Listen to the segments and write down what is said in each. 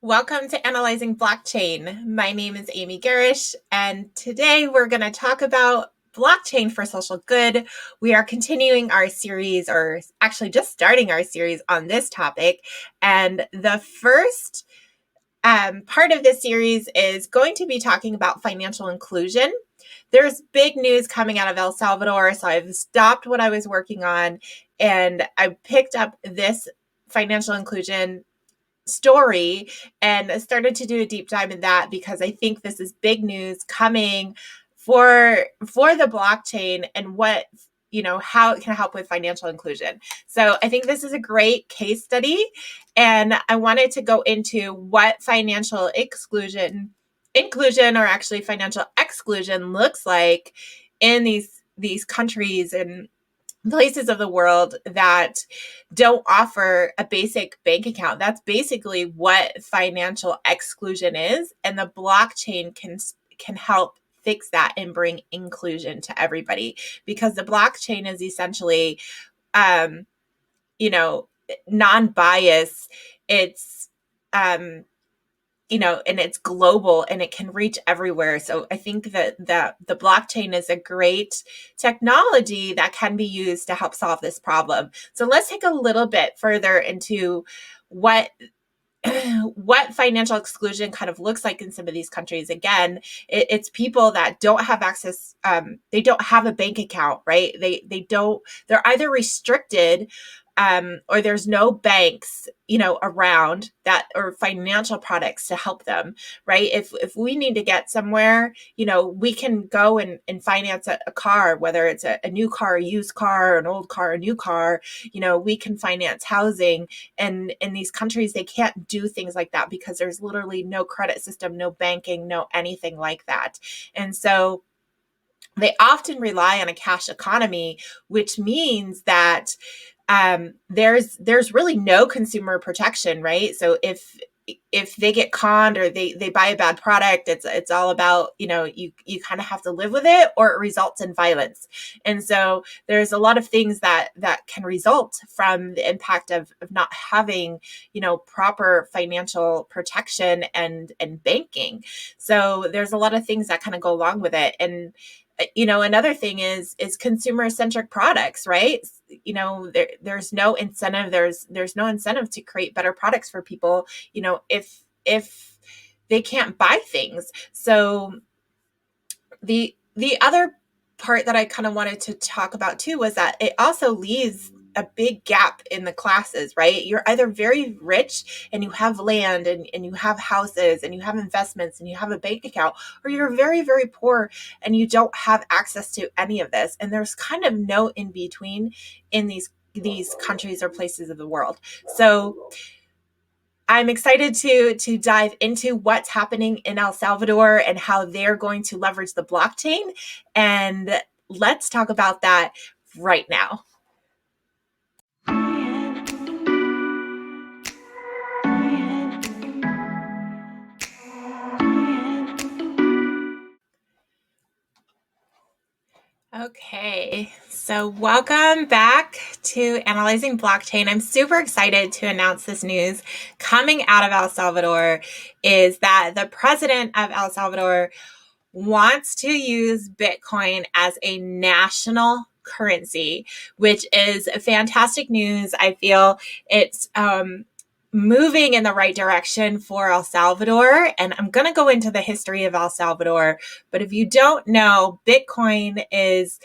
Welcome to Analyzing Blockchain. My name is Amy Garish, and today we're going to talk about blockchain for social good. We are continuing our series, or actually just starting our series on this topic. And the first part of this series is going to be talking about financial inclusion. There's big news coming out of El Salvador, so I've stopped what I was working on and I picked up this financial inclusion story and started to do a deep dive in that because I think this is big news coming for the blockchain and how it can help with financial inclusion. So I think this is a great case study, and I wanted to go into what financial inclusion or actually financial exclusion looks like in these countries and places of the world that don't offer a basic bank account. That's basically what financial exclusion is, and the blockchain can help fix that and bring inclusion to everybody, because the blockchain is essentially you know non-bias. It's and it's global and it can reach everywhere. So I think that the blockchain is a great technology that can be used to help solve this problem. So let's take a little bit further into what what financial exclusion kind of looks like in some of these countries. Again, it's people that don't have access. They don't have a bank account, right? They don't. They're either restricted, or there's no banks, around that, or financial products to help them, right? If we need to get somewhere, we can go and finance a car, whether it's a new car, a used car, an old car, a new car. We can finance housing, and in these countries they can't do things like that because there's literally no credit system, no banking, no anything like that. And so they often rely on a cash economy, which means that there's really no consumer protection, right? So if they get conned or they buy a bad product, it's all about, you kind of have to live with it, or it results in violence. And so there's a lot of things that can result from the impact of not having, proper financial protection and banking. So there's a lot of things that kind of go along with it. And another thing is consumer centric products, right? There's no incentive. There's no incentive to create better products for people, if they can't buy things. So the other part that I kind of wanted to talk about too was that it also leaves a big gap in the classes, right? You're either very rich and you have land and you have houses and you have investments and you have a bank account, or you're very, very poor and you don't have access to any of this. And there's kind of no in between in these countries or places of the world. So I'm excited to dive into what's happening in El Salvador and how they're going to leverage the blockchain. And let's talk about that right now. Okay, so welcome back to Analyzing Blockchain. I'm super excited to announce this news coming out of El Salvador, is that the president of El Salvador wants to use Bitcoin as a national currency, which is fantastic news. I feel it's moving in the right direction for El Salvador. And I'm going to go into the history of El Salvador. But if you don't know, Bitcoin is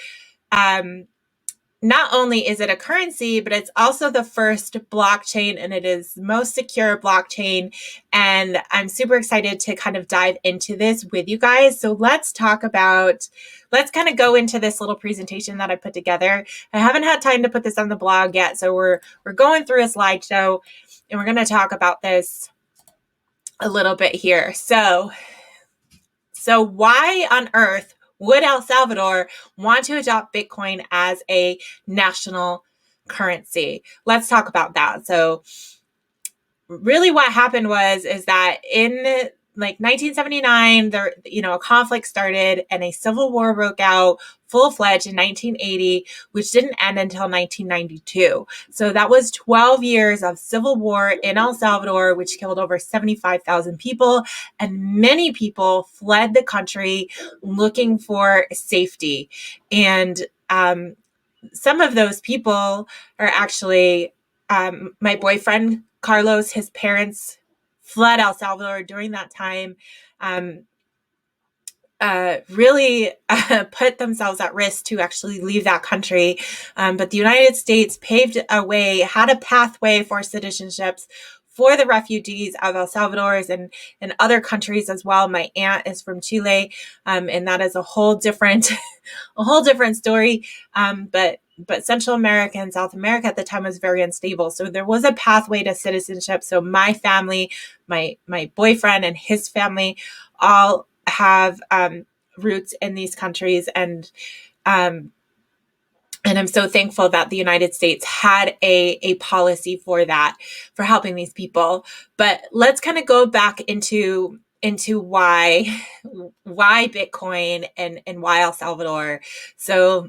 not only is it a currency, but it's also the first blockchain, and it is the most secure blockchain. And I'm super excited to kind of dive into this with you guys. So let's kind of go into this little presentation that I put together. I haven't had time to put this on the blog yet. So we're going through a slideshow, and we're going to talk about this a little bit here. So why on earth would El Salvador want to adopt Bitcoin as a national currency? Let's talk about that. So really what happened is that in like 1979, there, a conflict started and a civil war broke out full-fledged in 1980, which didn't end until 1992. So that was 12 years of civil war in El Salvador, which killed over 75,000 people, and many people fled the country looking for safety. And some of those people are actually my boyfriend, Carlos. His parents fled El Salvador during that time, really put themselves at risk to actually leave that country. But the United States paved a way, had a pathway for citizenships for the refugees of El Salvador and other countries as well. My aunt is from Chile, and that is a whole different story. But Central America and South America at the time was very unstable. So there was a pathway to citizenship. So my family, my boyfriend and his family all have roots in these countries. And I'm so thankful that the United States had a policy for that, for helping these people. But let's kind of go back into why Bitcoin and why El Salvador. So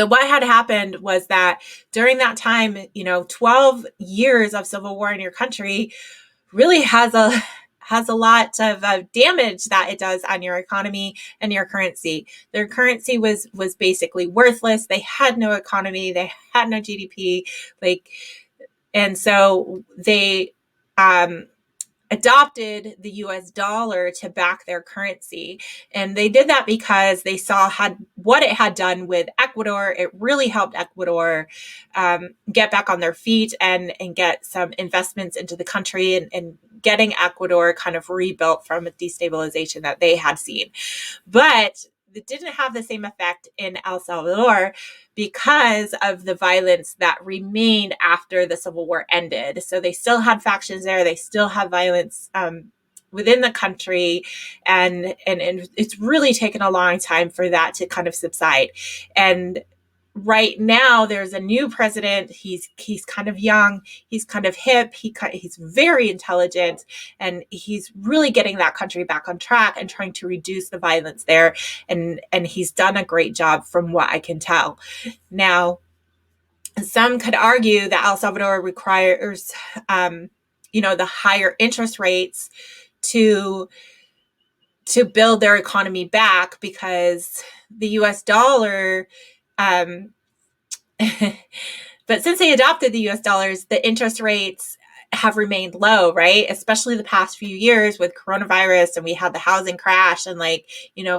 what had happened was that during that time, 12 years of civil war in your country really has a lot of damage that it does on your economy and your currency. Their currency was basically worthless. They had no economy. They had no GDP. And so they adopted the US dollar to back their currency. And they did that because they saw what it had done with Ecuador. It really helped Ecuador get back on their feet and get some investments into the country and getting Ecuador kind of rebuilt from a destabilization that they had seen. But it didn't have the same effect in El Salvador because of the violence that remained after the Civil War ended. So they still had factions there. They still have violence within the country. And it's really taken a long time for that to kind of subside. And right now there's a new president. He's kind of young, he's kind of hip, he's very intelligent, and he's really getting that country back on track and trying to reduce the violence there. And he's done a great job from what I can tell. Now, some could argue that El Salvador requires the higher interest rates to build their economy back, because the US dollar but since they adopted the US dollars, the interest rates have remained low, right? Especially the past few years with coronavirus, and we had the housing crash, and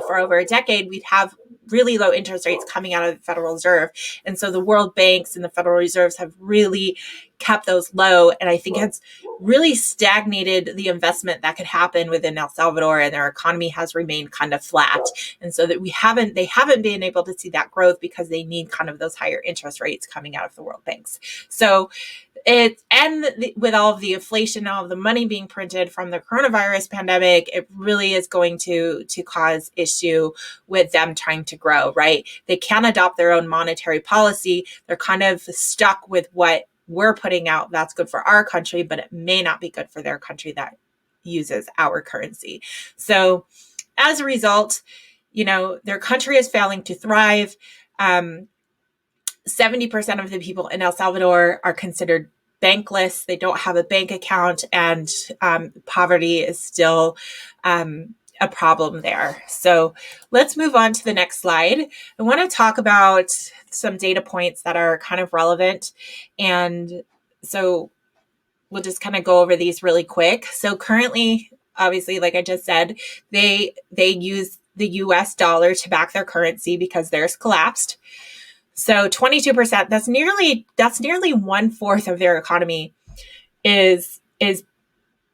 for over a decade, we'd have really low interest rates coming out of the Federal Reserve. And so the world banks and the Federal Reserves have really kept those low. And I think it's really stagnated the investment that could happen within El Salvador, and their economy has remained kind of flat. And so that they haven't been able to see that growth because they need kind of those higher interest rates coming out of the world banks. So with all of the inflation, all of the money being printed from the coronavirus pandemic, it really is going to cause issue with them trying to grow, right? They can't adopt their own monetary policy. They're kind of stuck with what we're putting out that's good for our country, but it may not be good for their country that uses our currency. So as a result, their country is failing to thrive. 70% of the people in El Salvador are considered bankless. They don't have a bank account, and poverty is still a problem there. So let's move on to the next slide. I want to talk about some data points that are kind of relevant. And so we'll just kind of go over these really quick. So currently, obviously, like I just said, they use the US dollar to back their currency because theirs collapsed. So 22%, that's nearly 1/4 of their economy is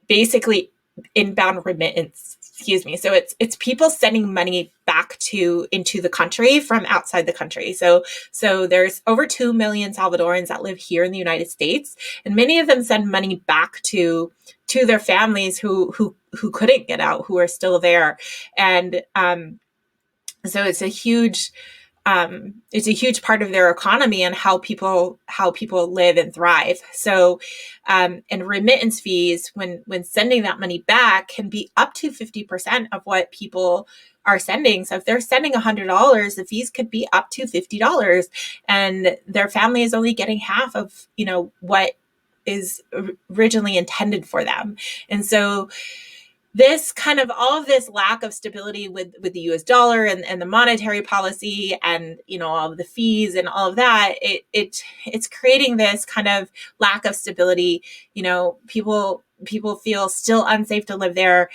basically inbound remittance. Excuse me. So it's people sending money back into the country from outside the country. So there's over 2 million Salvadorans that live here in the United States, and many of them send money back to their families who couldn't get out, who are still there. And so it's a huge it's a huge part of their economy and how people live and thrive. So, and remittance fees, when sending that money back, can be up to 50% of what people are sending. So if they're sending $100, the fees could be up to $50, and their family is only getting half of what is originally intended for them. And so this kind of all of this lack of stability with the US dollar and the monetary policy and all of the fees and all of that, it's creating this kind of lack of stability. People feel still unsafe to live there,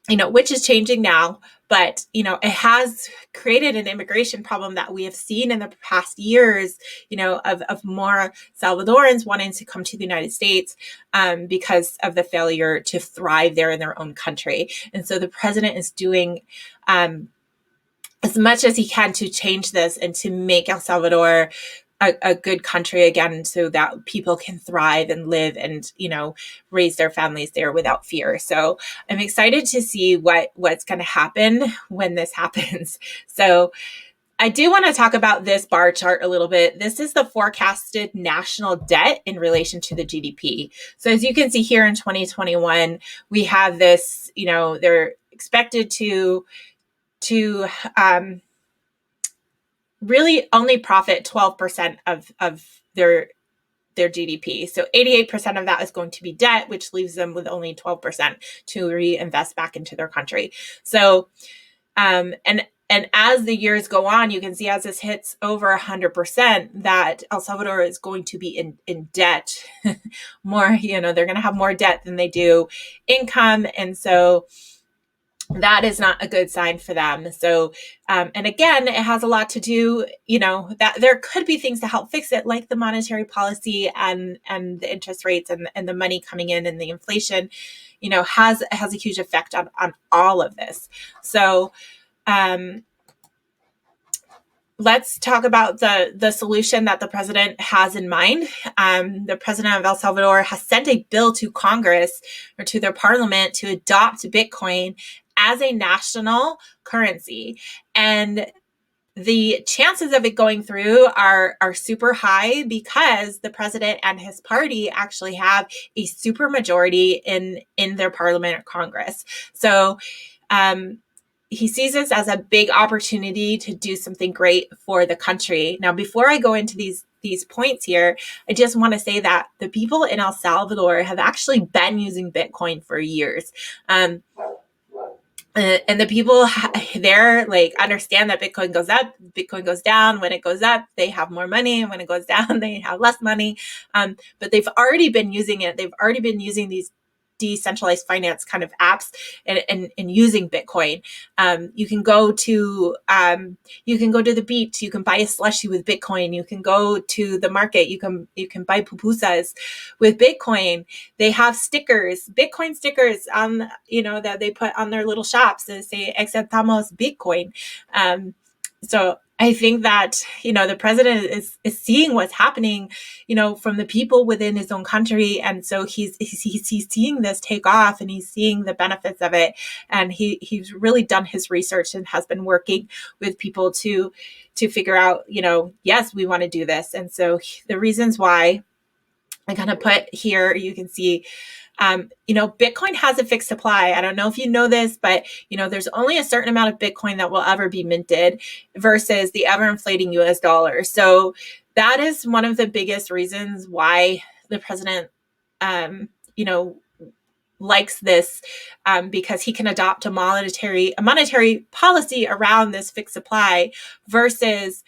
which is changing now. But, it has created an immigration problem that we have seen in the past years, of more Salvadorans wanting to come to the United States because of the failure to thrive there in their own country. And so the president is doing as much as he can to change this and to make El Salvador a good country again, so that people can thrive and live and raise their families there without fear. So I'm excited to see what's going to happen when this happens. So I do want to talk about this bar chart a little bit. This is the forecasted national debt in relation to the GDP. So as you can see here in 2021, we have this, they're expected to really only profit 12% of their GDP. So 88% of that is going to be debt, which leaves them with only 12% to reinvest back into their country. So, and as the years go on, you can see as this hits over 100%, that El Salvador is going to be in debt more. They're going to have more debt than they do income, and so that is not a good sign for them. So, and again, it has a lot to do, that there could be things to help fix it, like the monetary policy and the interest rates and the money coming in and the inflation, has a huge effect on all of this. So, let's talk about the solution that the president has in mind. The president of El Salvador has sent a bill to Congress or to their parliament to adopt Bitcoin as a national currency. And the chances of it going through are super high because the president and his party actually have a super majority in their parliament or Congress. So, he sees this as a big opportunity to do something great for the country. Now, before I go into these points here, I just want to say that the people in El Salvador have actually been using Bitcoin for years. And the people there understand that Bitcoin goes up, Bitcoin goes down. When it goes up, they have more money. When it goes down, they have less money. But they've already been using it. They've already been using these decentralized finance kind of apps and using Bitcoin. You can go to the beach. You can buy a slushie with Bitcoin. You can go to the market. You can buy pupusas with Bitcoin. They have stickers, Bitcoin stickers on that they put on their little shops that say "Aceptamos Bitcoin." So I think that, the president is seeing what's happening, from the people within his own country. And so he's seeing this take off, and he's seeing the benefits of it. And he's really done his research and has been working with people to figure out, yes, we want to do this. And so the reasons why I kind of put here, you can see, Bitcoin has a fixed supply. I don't know if you know this, but, there's only a certain amount of Bitcoin that will ever be minted versus the ever inflating US dollar. So that is one of the biggest reasons why the president, likes this, because he can adopt a monetary policy around this fixed supply versus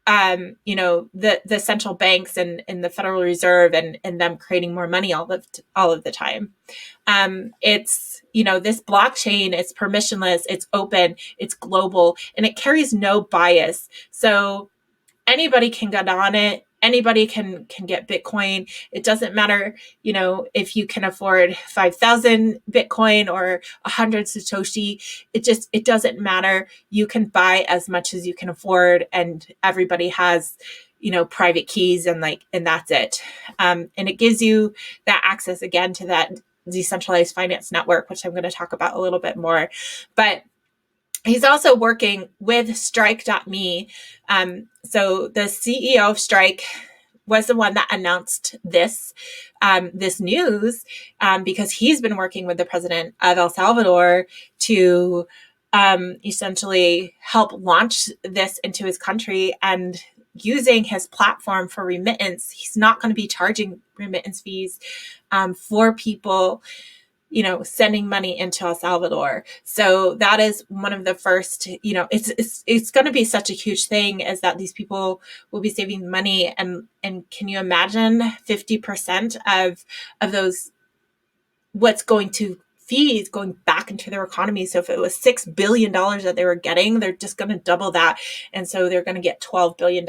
the central banks and the Federal Reserve and them creating more money all of the time. It's, this blockchain, it's permissionless, it's open, it's global, and it carries no bias. So anybody can get on it. Anybody can get Bitcoin. It doesn't matter, if you can afford 5,000 Bitcoin or 100 Satoshi. It doesn't matter. You can buy as much as you can afford, and everybody has, private keys and that's it. And it gives you that access again to that decentralized finance network, which I'm going to talk about a little bit more. But He's also working with Strike.me. So the CEO of Strike was the one that announced this news, because he's been working with the president of El Salvador to essentially help launch this into his country, and using his platform for remittance. He's not going to be charging remittance fees for people, sending money into El Salvador. So that is one of the first, it's going to be such a huge thing, is that these people will be saving money. And can you imagine 50% of those, what's going to fees going back into their economy? So if it was $6 billion that they were getting, they're just going to double that. And so they're going to get $12 billion,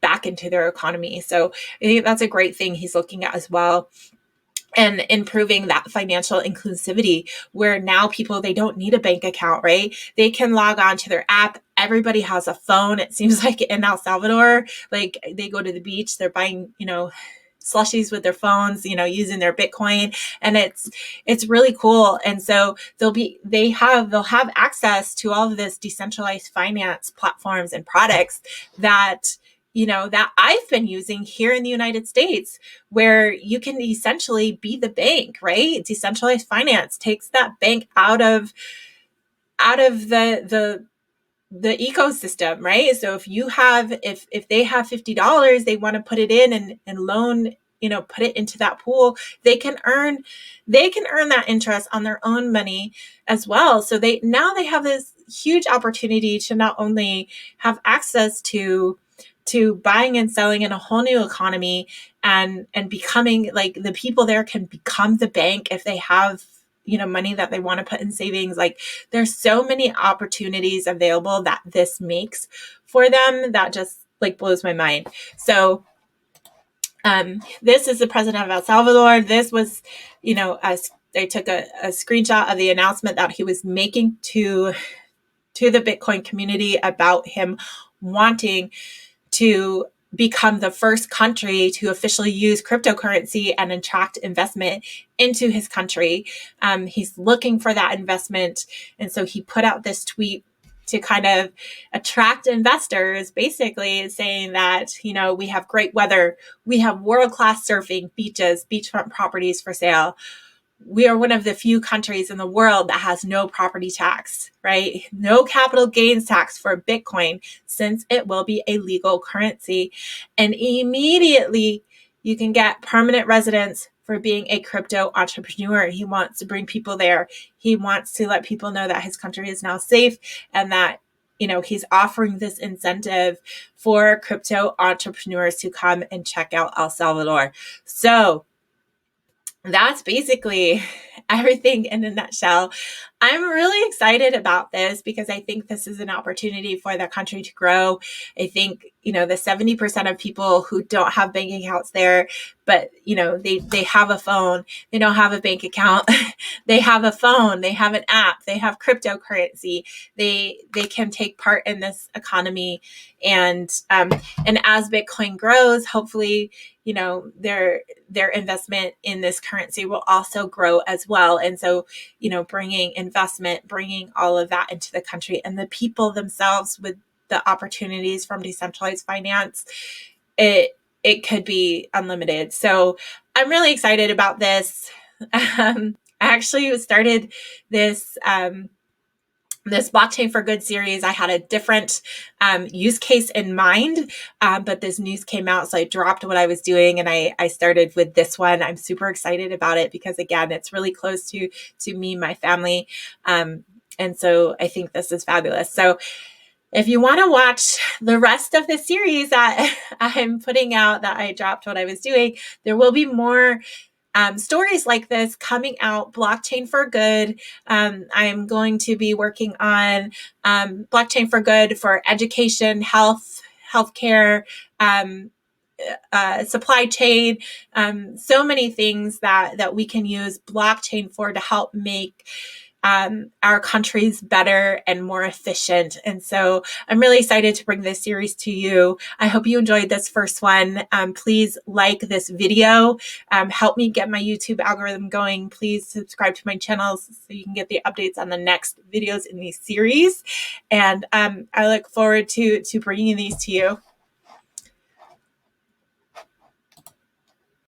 back into their economy. So I think that's a great thing he's looking at as well, and improving that financial inclusivity, where now people, they don't need a bank account, right? They can log on to their app. Everybody has a phone. It seems like in El Salvador, like they go to the beach, they're buying, slushies with their phones, using their Bitcoin. And it's really cool. And so they'll have access to all of this decentralized finance platforms and products that, that I've been using here in the United States, where you can essentially be the bank, right? Decentralized finance takes that bank out of the ecosystem, right? So if they have $50, they want to put it in and loan, put it into that pool, they can earn that interest on their own money as well. So they have this huge opportunity to not only have access to buying and selling in a whole new economy, and becoming, like, the people there can become the bank if they have money that they want to put in savings. Like, there's so many opportunities available that this makes for them that just, like, blows my mind. So this is the president of El Salvador. This was, they took a screenshot of the announcement that he was making to the Bitcoin community about him wanting to become the first country to officially use cryptocurrency and attract investment into his country. He's looking for that investment. And so he put out this tweet to kind of attract investors, basically saying that, we have great weather, we have world-class surfing, beaches, beachfront properties for sale. We are one of the few countries in the world that has no property tax, right? No capital gains tax for Bitcoin, since it will be a legal currency. And immediately you can get permanent residence for being a crypto entrepreneur. He wants to bring people there. He wants to let people know that his country is now safe, and that, he's offering this incentive for crypto entrepreneurs to come and check out El Salvador. So that's basically everything in a nutshell. I'm really excited about this because I think this is an opportunity for the country to grow. I think, the 70% of people who don't have bank accounts there, but, they have a phone, they don't have a bank account, they have a phone, they have an app, they have cryptocurrency, they can take part in this economy. And as Bitcoin grows, hopefully, their investment in this currency will also grow as well. And so, bringing investment, bringing all of that into the country, and the people themselves with the opportunities from decentralized finance, it could be unlimited. So I'm really excited about this. I actually started this this Blockchain for Good series. I had a different use case in mind, but this news came out, so I dropped what I was doing and I started with this one. I'm super excited about it because, again, it's really close to me, my family, and so I think this is fabulous. So if you want to watch the rest of the series that I'm putting out, that I dropped what I was doing, there will be more stories like this coming out. Blockchain for Good. I'm going to be working on Blockchain for Good for education, healthcare, supply chain, so many things that we can use blockchain for to help make our countries better and more efficient. And so I'm really excited to bring this series to you. I hope you enjoyed this first one. Please like this video. Help me get my YouTube algorithm going. Please subscribe to my channels so you can get the updates on the next videos in these series. And I look forward to bringing these to you.